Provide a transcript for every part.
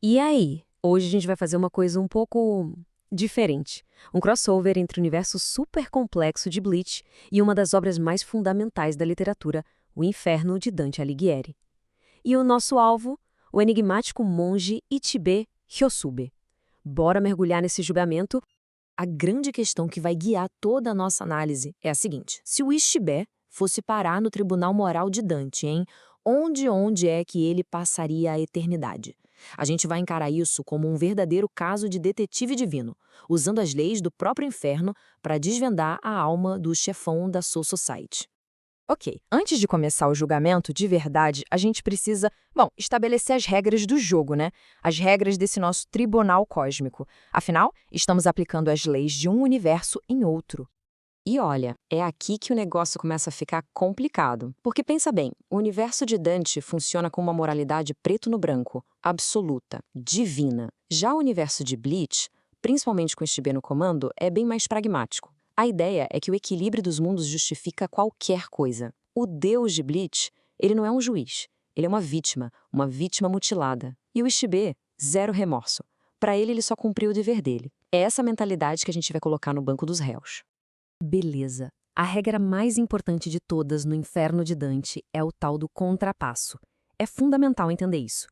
E aí? Hoje a gente vai fazer uma coisa um pouco diferente. Um crossover entre o universo super complexo de Bleach e uma das obras mais fundamentais da literatura, O Inferno de Dante Alighieri. E o nosso alvo, o enigmático monge Ichibe Hyosube. Bora mergulhar nesse julgamento? A grande questão que vai guiar toda a nossa análise é a seguinte: se o Ishibé fosse parar no Tribunal Moral de Dante, hein? Onde é que ele passaria a eternidade? A gente vai encarar isso como um verdadeiro caso de detetive divino, usando as leis do próprio inferno para desvendar a alma do chefão da Soul Society. Ok, antes de começar o julgamento, de verdade, a gente precisa, estabelecer as regras do jogo, né? As regras desse nosso tribunal cósmico. Afinal, estamos aplicando as leis de um universo em outro. E olha, é aqui que o negócio começa a ficar complicado. Porque pensa bem, o universo de Dante funciona com uma moralidade preto no branco, absoluta, divina. Já o universo de Bleach, principalmente com este B no comando, é bem mais pragmático. A ideia é que o equilíbrio dos mundos justifica qualquer coisa. O deus de Bleach, ele não é um juiz, ele é uma vítima mutilada. E o Ishibé, zero remorso. Para ele só cumpriu o dever dele. É essa mentalidade que a gente vai colocar no banco dos réus. Beleza. A regra mais importante de todas no Inferno de Dante é o tal do contrapasso. É fundamental entender isso.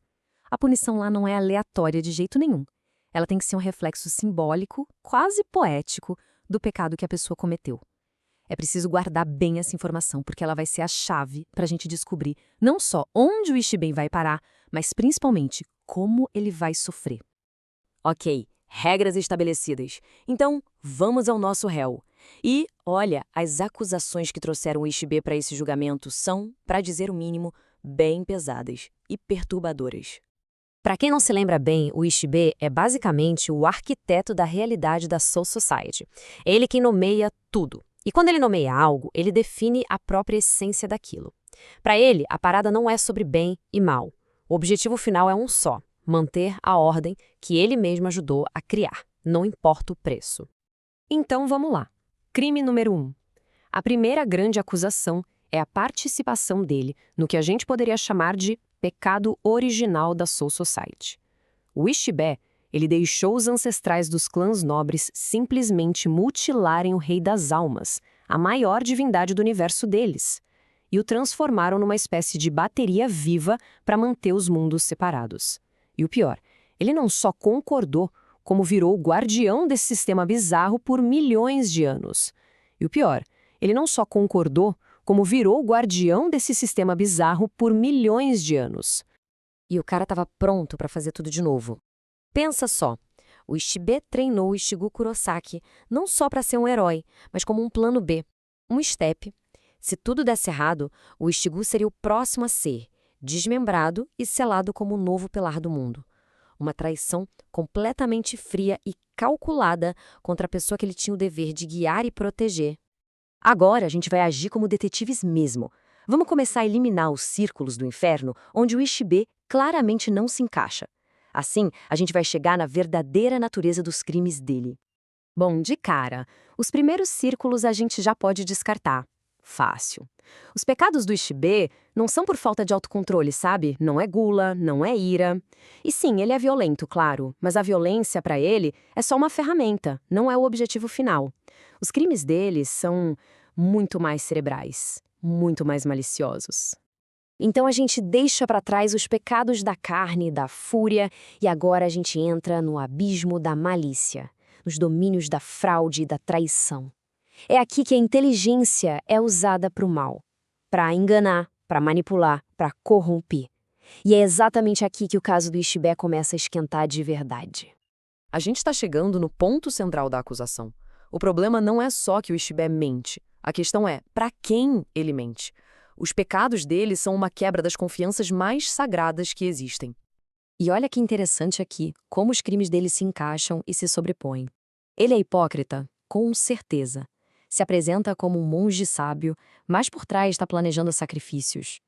A punição lá não é aleatória de jeito nenhum. Ela tem que ser um reflexo simbólico, quase poético, do pecado que a pessoa cometeu. É preciso guardar bem essa informação, porque ela vai ser a chave para a gente descobrir não só onde o Ishiben vai parar, mas principalmente como ele vai sofrer. Ok, regras estabelecidas. Então, vamos ao nosso réu. E, olha, as acusações que trouxeram o Ishibé para esse julgamento são, para dizer o mínimo, bem pesadas e perturbadoras. Para quem não se lembra bem, o Ishibé é basicamente o arquiteto da realidade da Soul Society. É ele quem nomeia tudo. E quando ele nomeia algo, ele define a própria essência daquilo. Para ele, a parada não é sobre bem e mal. O objetivo final é um só: manter a ordem que ele mesmo ajudou a criar, não importa o preço. Então vamos lá. Crime número 1. A primeira grande acusação é a participação dele no que a gente poderia chamar de pecado original da Soul Society. O Ishibé, ele deixou os ancestrais dos clãs nobres simplesmente mutilarem o Rei das Almas, a maior divindade do universo deles, e o transformaram numa espécie de bateria viva para manter os mundos separados. E o pior, ele não só concordou, como virou o guardião desse sistema bizarro por milhões de anos. E o pior, ele não só concordou, como virou o guardião desse sistema bizarro por milhões de anos. E o cara estava pronto para fazer tudo de novo. Pensa só, o Ishibé treinou o Ishigu Kurosaki não só para ser um herói, mas como um plano B, um step. Se tudo desse errado, o Ishigu seria o próximo a ser desmembrado e selado como o novo pilar do mundo. Uma traição completamente fria e calculada contra a pessoa que ele tinha o dever de guiar e proteger. Agora a gente vai agir como detetives mesmo. Vamos começar a eliminar os círculos do inferno onde o Ishibé claramente não se encaixa. Assim, a gente vai chegar na verdadeira natureza dos crimes dele. Bom, de cara, os primeiros círculos a gente já pode descartar. Fácil. Os pecados do Ishibé não são por falta de autocontrole, sabe? Não é gula, não é ira. E sim, ele é violento, claro, mas a violência, para ele, é só uma ferramenta, não é o objetivo final. Os crimes dele são muito mais cerebrais, muito mais maliciosos. Então a gente deixa para trás os pecados da carne, da fúria, e agora a gente entra no abismo da malícia, nos domínios da fraude e da traição. É aqui que a inteligência é usada para o mal, para enganar, para manipular, para corromper. E é exatamente aqui que o caso do Ishibé começa a esquentar de verdade. A gente está chegando no ponto central da acusação. O problema não é só que o Ishibé mente. A questão é, para quem ele mente? Os pecados dele são uma quebra das confianças mais sagradas que existem. E olha que interessante aqui, como os crimes dele se encaixam e se sobrepõem. Ele é hipócrita? Com certeza. Se apresenta como um monge sábio, mas por trás está planejando sacrifícios.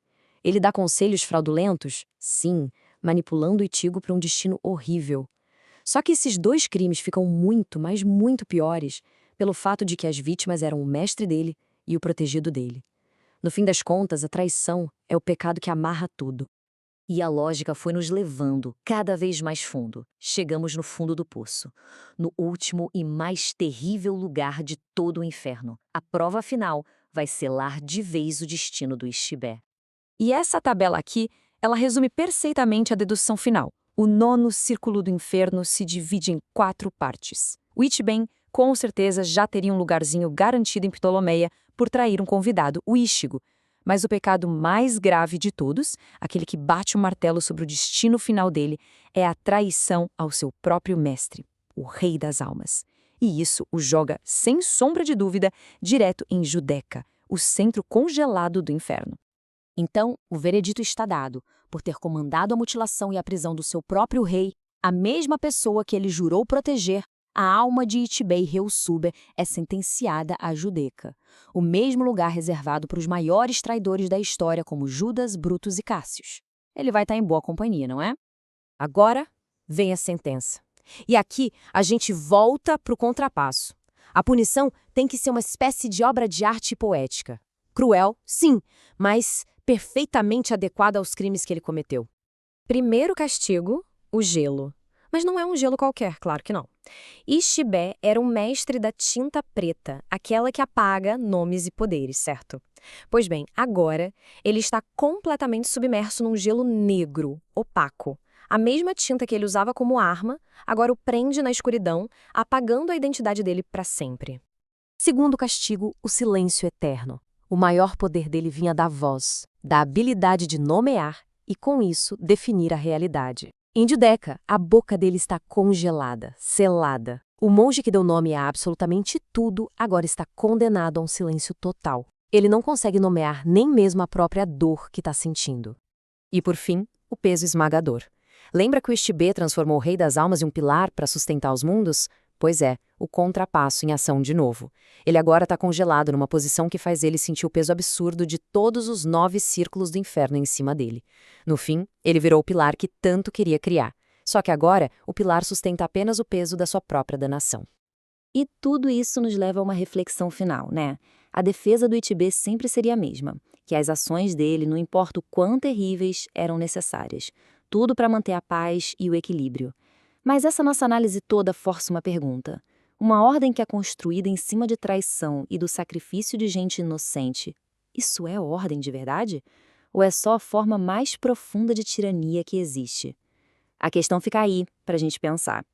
Ele dá conselhos fraudulentos? Sim, manipulando o Ichigo para um destino horrível. Só que esses dois crimes ficam muito, mas muito piores pelo fato de que as vítimas eram o mestre dele e o protegido dele. No fim das contas, a traição é o pecado que amarra tudo. E a lógica foi nos levando cada vez mais fundo. Chegamos no fundo do poço, no último e mais terrível lugar de todo o inferno. A prova final vai selar de vez o destino do Ishibé. E essa tabela aqui, ela resume perfeitamente a dedução final. O nono círculo do inferno se divide em 4 partes. O Ichiben, com certeza, já teria um lugarzinho garantido em Ptolomeia por trair um convidado, o Ichigo. Mas o pecado mais grave de todos, aquele que bate o martelo sobre o destino final dele, é a traição ao seu próprio mestre, o Rei das Almas. E isso o joga, sem sombra de dúvida, direto em Judeca, o centro congelado do inferno. Então, o veredito está dado. Por ter comandado a mutilação e a prisão do seu próprio rei, a mesma pessoa que ele jurou proteger, a alma de Ichibei Reusuber é sentenciada à Judeca, o mesmo lugar reservado para os maiores traidores da história como Judas, Brutus e Cássius. Ele vai estar em boa companhia, não é? Agora vem a sentença. E aqui a gente volta para o contrapasso. A punição tem que ser uma espécie de obra de arte poética. Cruel, sim, mas perfeitamente adequada aos crimes que ele cometeu. Primeiro castigo, o gelo. Mas não é um gelo qualquer, claro que não. Ishibé era um mestre da tinta preta, aquela que apaga nomes e poderes, certo? Pois bem, agora ele está completamente submerso num gelo negro, opaco. A mesma tinta que ele usava como arma, agora o prende na escuridão, apagando a identidade dele para sempre. Segundo castigo, o silêncio eterno. O maior poder dele vinha da voz, da habilidade de nomear e, com isso, definir a realidade. Em Judeca, a boca dele está congelada, selada. O monge que deu nome a absolutamente tudo agora está condenado a um silêncio total. Ele não consegue nomear nem mesmo a própria dor que está sentindo. E, por fim, o peso esmagador. Lembra que o Ishibé transformou o Rei das Almas em um pilar para sustentar os mundos? Pois é, o contrapasso em ação de novo. Ele agora está congelado numa posição que faz ele sentir o peso absurdo de todos os 9 círculos do inferno em cima dele. No fim, ele virou o pilar que tanto queria criar. Só que agora, o pilar sustenta apenas o peso da sua própria danação. E tudo isso nos leva a uma reflexão final, né? A defesa do Ichibé sempre seria a mesma, que as ações dele, não importa o quão terríveis, eram necessárias. Tudo para manter a paz e o equilíbrio. Mas essa nossa análise toda força uma pergunta. Uma ordem que é construída em cima de traição e do sacrifício de gente inocente, isso é ordem de verdade? Ou é só a forma mais profunda de tirania que existe? A questão fica aí para a gente pensar.